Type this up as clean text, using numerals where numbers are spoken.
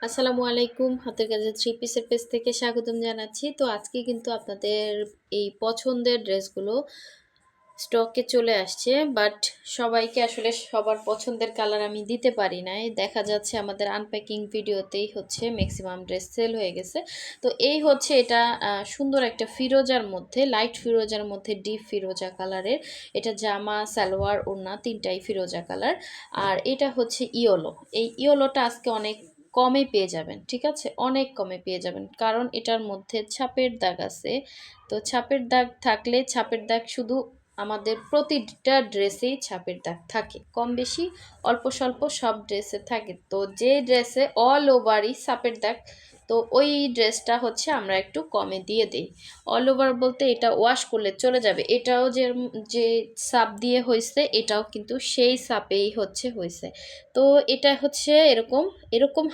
আসসালামু আলাইকুম। হাতের কাছে থ্রি পিসের পেজ থেকে স্বাগতম জানাচ্ছি। তো আজকে কিন্তু আপনাদের এই পছন্দের ড্রেসগুলো স্টকে চলে আসছে। বাট সবাইকে আসলে সবার পছন্দের কালার আমি দিতে পারি নাই। দেখা যাচ্ছে আমাদের আনপ্যাকিং ভিডিওতেই হচ্ছে মেক্সিমাম ড্রেস সেল হয়ে গেছে। তো এই হচ্ছে এটা সুন্দর একটা ফিরোজার মধ্যে, লাইট ফিরোজার মধ্যে ডিপ ফিরোজা কালারের। এটা জামা, সালোয়ার, ওড়না ৩ টাই ফিরোজা কালার। আর এটা হচ্ছে ইয়োলো। এই ইয়োলোটা আজকে অনেক কমে পেয়ে যাবেন, ঠিক আছে? অনেক কমে পেয়ে যাবেন, কারণ এটার মধ্যে ছাপের দাগ আছে। তো ছাপের দাগ থাকলে ছাপের দাগ শুধু আমাদের প্রতিটা ড্রেসেই ছাপের দাগ থাকে, কম বেশি অল্প স্বল্প সব ড্রেসে থাকে। তো যে ড্রেসে অল ওভারই ছাপের দাগ, তো ওই ড্রেসটা হচ্ছে আমরা একটু কমে দিয়ে দিই। অল ওভার বলতে এটা ওয়াশ করলে চলে যাবে, এটাও যে যে ছাপ দিয়ে হয়েছে এটাও কিন্তু সেই ছাপেই হচ্ছে হয়েছে। তো এটা হচ্ছে এরকম এরকম